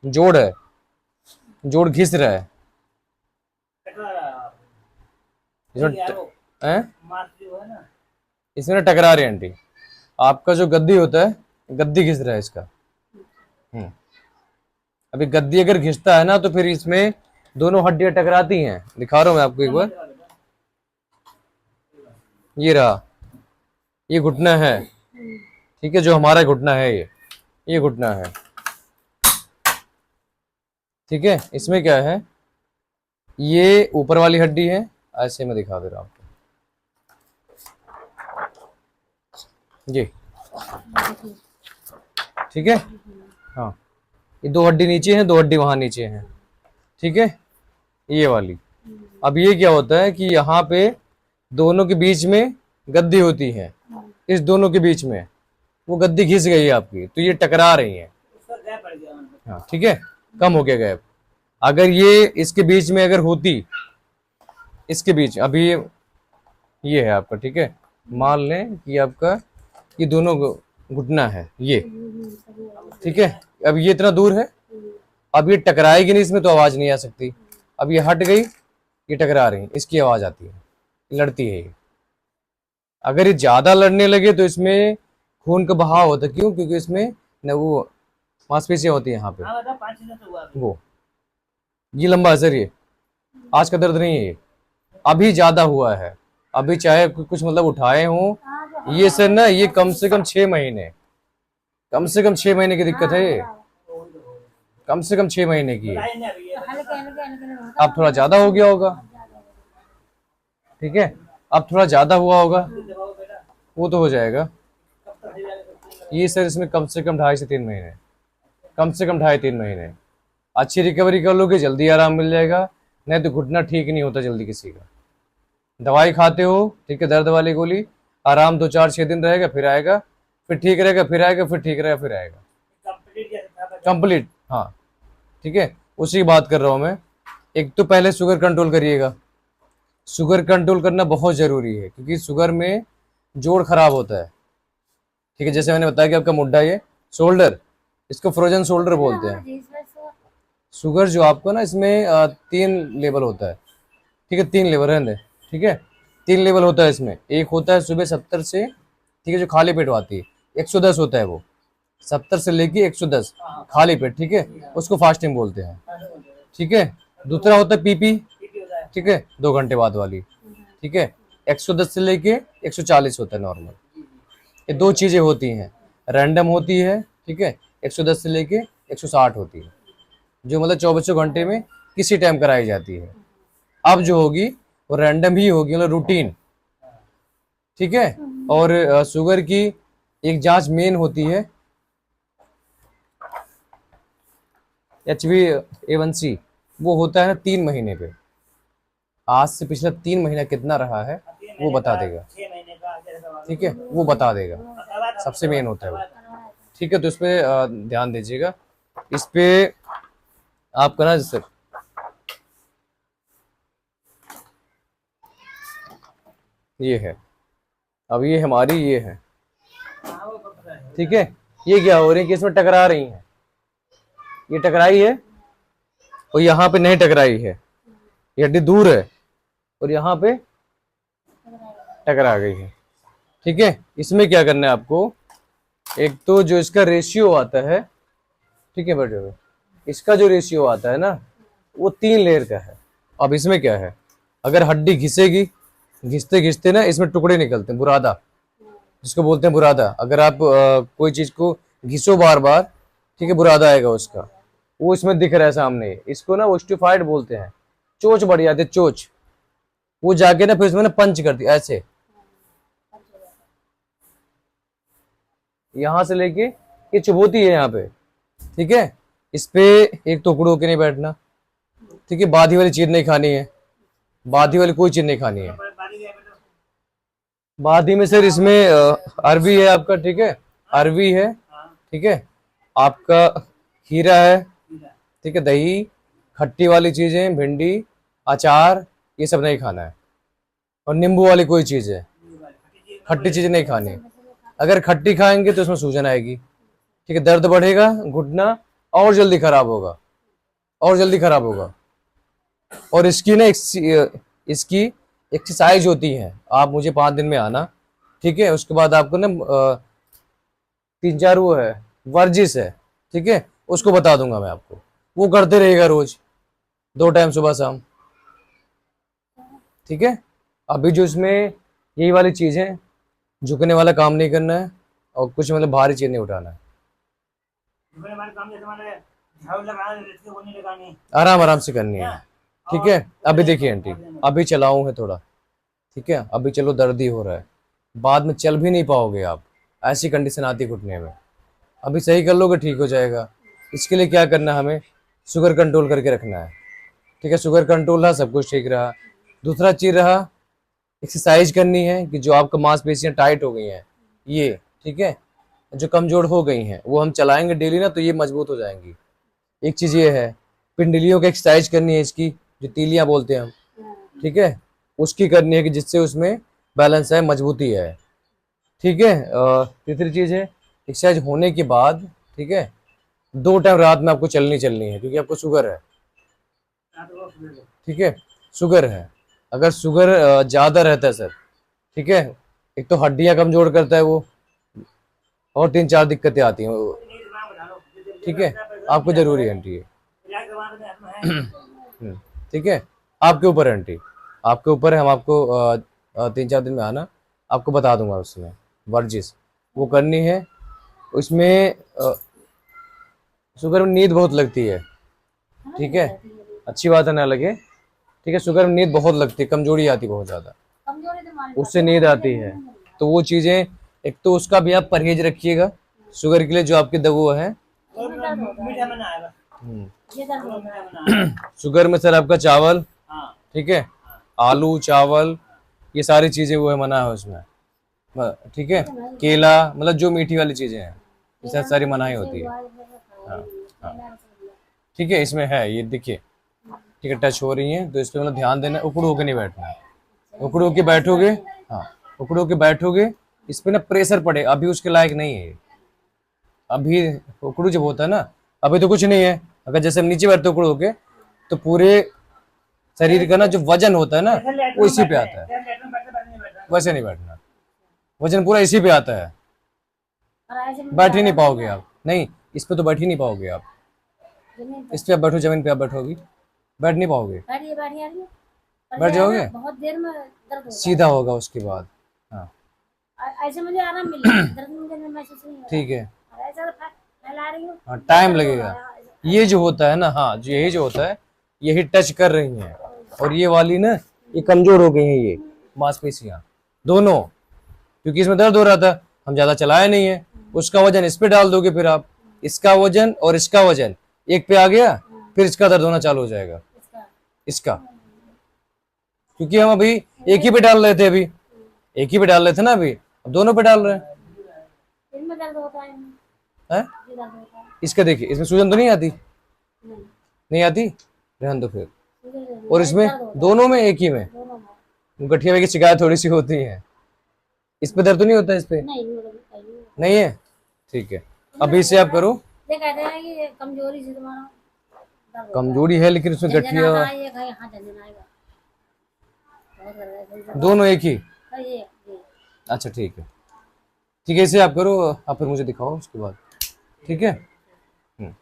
जोड़ है, जोड़ घिस रहा है इसमें हैं? इसमें ना टकरा रही है आंटी। आपका जो गद्दी होता है, गद्दी घिस रहा है इसका। हम्म। अभी गद्दी अगर घिसता है ना तो फिर इसमें दोनों हड्डियां टकराती हैं। दिखा रहा हूं मैं आपको एक बार। ये रहा, ये घुटना है, ठीक है, जो हमारा घुटना है ये घुटना है, ठीक है। इसमें क्या है, ये ऊपर वाली हड्डी है, ऐसे में दिखा दे रहा हूं आपको, ये, ठीक है। हाँ, ये दो हड्डी नीचे है, दो हड्डी वहां नीचे है, ठीक है, ये वाली। अब ये क्या होता है कि यहाँ पे दोनों के बीच में गद्दी होती है, इस दोनों के बीच में वो गद्दी घिस गई है आपकी, तो ये टकरा रही है। हाँ, ठीक है, कम हो गया गैप। अगर ये इसके बीच में अगर होती, इसके बीच, अभी ये है आपका, ठीक है, मान लें कि आपका ये दोनों घुटना है ये, ठीक है। अब ये इतना दूर है, अब ये टकराएगी नहीं इसमें तो आवाज नहीं आ सकती। अब ये हट गई, ये टकरा रही, इसकी आवाज आती है, लड़ती है ये। अगर ये ज्यादा लड़ने लगे तो इसमें खून का बहाव होता है। क्यों? क्योंकि इसमें न वो मांसपेशियां होती है यहाँ पे, वो ये लंबा असर, ये आज का दर्द नहीं है, ये अभी ज्यादा हुआ है। अभी चाहे कुछ मतलब उठाए हों ये सर ना, ये कम से कम 6 महीने, कम से कम 6 महीने की दिक्कत है ये, कम से कम 6 महीने की है। अब थोड़ा ज्यादा हो गया होगा, ठीक है, अब थोड़ा ज्यादा हुआ होगा, वो तो हो जाएगा। ये सर इसमें कम से कम 2.5 से 3 महीने, कम से कम 2.5-3 महीने। अच्छी रिकवरी कर लोगे जल्दी आराम मिल जाएगा, नहीं तो घुटना ठीक नहीं होता जल्दी किसी का। दवाई खाते हो, ठीक है, दर्द वाली गोली, आराम 2-4-6 दिन रहेगा, फिर आएगा, फिर ठीक रहेगा, फिर आएगा, फिर ठीक रहेगा, फिर आएगा कंप्लीट। हाँ, ठीक है, उसी की बात कर रहा हूँ मैं। एक तो पहले शुगर कंट्रोल करिएगा, शुगर कंट्रोल करना बहुत जरूरी है, क्योंकि शुगर में जोड़ खराब होता है, ठीक है। जैसे मैंने बताया कि आपका मुड्ढा, ये शोल्डर, इसको फ्रोजन शोल्डर बोलते हैं। शुगर जो आपको ना, इसमें 3 लेवल होता है, ठीक है, 3 लेवल रहने, ठीक है, 3 लेवल होता है इसमें। एक होता है सुबह 70 से, ठीक है, जो खाली पेट आती है, 110 होता है वो, 70 से लेके 110 खाली पेट, ठीक है, उसको फास्टिंग बोलते हैं, ठीक है। दूसरा होता है पीपी, ठीक है, 2 घंटे बाद वाली, ठीक है, 110 से लेके 140 होता है नॉर्मल। ये 2 चीजें होती हैं, रैंडम होती है, ठीक है, 110 से लेके 160 होती है, जो मतलब 24 घंटे में किसी टाइम कराई जाती है। अब जो होगी वो रैंडम ही होगी, मतलब रूटीन, ठीक है। और शुगर की एक जांच मेन होती है, HbA1c, वो होता है ना 3 महीने पे। आज से पिछला 3 महीना कितना रहा है वो बता देगा, ठीक है, वो बता देगा, सबसे मेन होता है वो, ठीक है। तो इस पे ध्यान दीजिएगा, इस पे आपका ना, जैसे ये है, अब ये हमारी ये है, ठीक है। ये क्या हो रही है कि इसमें टकरा रही है, ये टकराई है और यहाँ पे नहीं टकराई है, ये हड्डी दूर है और यहाँ पे टकरा गई है, ठीक है। इसमें क्या करना है आपको, एक तो जो इसका रेशियो आता है, ठीक है बेटे, इसका जो रेशियो आता है ना वो 3 लेयर का है। अब इसमें क्या है, अगर हड्डी घिसेगी, घिसते घिसते ना इसमें टुकड़े निकलते हैं, बुरादा जिसको बोलते हैं, बुरादा। अगर आप कोई चीज को घिसो बार बार, ठीक है, बुरादा आएगा उसका, वो इसमें दिख रहा है सामने, इसको ना ओस्टिफाइड बोलते हैं, चोच बढ़ जाती है, चोच, वो जाके ना फिर इसमें ना पंच करती है ऐसे, यहां से लेके ये चुभोती है यहाँ पे, ठीक है। इस पे एक टुकड़ों होके नहीं बैठना, ठीक है, बाधी वाली चीज नहीं खानी है, बाधी वाली कोई चीज नहीं खानी है। बाधी में सर इसमें अरवी है आपका, ठीक है, अरवी है, ठीक है, आपका खीरा है, ठीक है, दही, खट्टी वाली चीजें, भिंडी, अचार, ये सब नहीं खाना है। और नींबू वाली कोई चीज है, खट्टी चीजें नहीं खानी है। अगर खट्टी खाएंगे तो उसमें सूजन आएगी, ठीक है, दर्द बढ़ेगा घुटना और जल्दी खराब होगा, और जल्दी खराब होगा। और इसकी ना इसकी एक्सरसाइज होती है, आप मुझे 5 दिन में आना, ठीक है। उसके बाद आपको ना 3-4 वो है वर्जिश है, ठीक है, उसको बता दूंगा मैं आपको, वो करते रहेगा रोज 2 टाइम सुबह शाम, ठीक है। अभी जो इसमें यही वाली चीज है, झुकने वाला काम नहीं करना है और कुछ मतलब भारी चीज नहीं उठाना है, आराम आराम से करनी है, ठीक है। अभी देखिए आंटी, अभी चलाऊं है थोड़ा, ठीक है, अभी चलो दर्द ही हो रहा है, बाद में चल भी नहीं पाओगे आप, ऐसी कंडीशन आती है घुटने में। अभी सही कर लोगे ठीक हो जाएगा। इसके लिए क्या करना है, हमें शुगर कंट्रोल करके रखना है, ठीक है। शुगर कंट्रोल रहा, सब कुछ ठीक रहा। दूसरा चीज रहा, एक्सरसाइज करनी है कि जो आपका मांसपेशियां टाइट हो गई हैं ये, ठीक है, जो कमजोर हो गई हैं वो हम चलाएंगे डेली ना, तो ये मजबूत हो जाएंगी। एक चीज ये है, पिंडलियों की एक्सरसाइज करनी है, इसकी जो तीलियां बोलते हैं हम, ठीक है, उसकी करनी है कि जिससे उसमें बैलेंस है, मजबूती है, ठीक है। तीसरी चीज है, एक्सरसाइज होने के बाद, ठीक है, 2 टाइम रात में आपको चलनी है, क्योंकि आपको शुगर है, ठीक है, शुगर है। अगर शुगर ज्यादा रहता है सर, ठीक है, एक तो हड्डियां कमजोर करता है वो, और 3-4 दिक्कतें आती हैं वो, ठीक है, आपको जरूरी है आंटी ये। ठीक है, आपके ऊपर है आंटी, आपके ऊपर है। हम आपको 3-4 दिन में आना, आपको बता दूंगा उसमें वर्जिश वो करनी है। उसमें शुगर में नींद बहुत लगती है, ठीक है, अच्छी बात है ना लगे, ठीक है। शुगर में नींद बहुत लगती है, कमजोरी आती है बहुत ज्यादा, उससे नींद आती है। तो वो चीजें, एक तो उसका भी आप परहेज रखिएगा शुगर के लिए, जो आपकी दवा है। शुगर में सर आपका चावल, ठीक है, आलू चावल, ये सारी चीजें वो है, मना है उसमें, ठीक है। केला, मतलब जो मीठी वाली चीजें हैं, ये सारी मनाही होती है। हाँ, हाँ, ठीक है, इसमें है ये देखिए, ठीक है, टच हो रही है तो इस पे मतलब ध्यान देना, उखड़ होके नहीं बैठना है। उखड़ होके बैठोगे, हाँ, उखड़ होके बैठोगे, इस पे ना प्रेशर पड़े, अभी उसके लायक नहीं है ये। अभी उखड़ू जब होता है ना, अभी तो कुछ नहीं है। अगर जैसे हम नीचे बैठते उखड़ होके, तो पूरे शरीर का ना जो वजन होता है ना, वो इसी पे आता है, वैसे नहीं बैठना, वजन पूरा इसी पे आता है, बैठ ही नहीं पाओगे आप, नहीं, इस पे तो बैठ ही नहीं पाओगे आप, इस पे आप बैठो, जमीन पे आप बैठोगी, बैठ नहीं पाओगे, बैठ जाओगे, बहुत देर में दर्द होता सीधा होगा उसके बाद। हाँ, है। ऐसे मुझे आराम मिल रहा है, दर्द मुझे महसूस नहीं हो रहा ठीक है, और ऐसा फैला रही हूँ, हाँ, टाइम दर्द हो लगेगा। रहा है। ये जो होता है ना, हाँ, जो यही जो होता है, यही टच कर रही हैं, और ये वाली ना, ये कमजोर हो गई हैं ये मांसपेशियां दोनों, क्योंकि इसमें दर्द हो रहा था, हम ज्यादा चलाया नहीं है। उसका वजन इस पे डाल दोगे, फिर आप इसका वजन और इसका वजन एक पे आ गया, फिर इसका दर्द होना चालू हो जाएगा, इसका इसका, क्योंकि हम अभी एक ही पे डाल रहे थे, अभी एक ही पे डाल रहे थे ना, अभी अब दोनों पे डाल रहे हैं, इनमें दर्द होता है, है? ये दर्द होता है इसका देखिए, इसमें सूजन तो नहीं आती, नहीं, नहीं आती, रहने दो फिर। मुझे और इसमें दर्द होता दोनों में एक ही में है दोनों में। गठिया में की शिकायत थोड़ी सी होती है, इस पे दर्द तो नहीं होता, इस पे नहीं मुझे नहीं नहीं है, ठीक है। अभी से आप करो, ये कहते हैं कि ये कमजोरी से तुम्हारा दर्द होता कमजोरी है लेकिन उसमें है, झंझन गठिया, आता है, ये कहीं हाँ झंझन आएगा, बहुत दर्द है, झंझन दोनों एक ही, आता है, ये अच्छा ठीक है, ठीक है, इसे आप करो, आप फिर मुझे दिखाओ उसके बाद, ठीक है।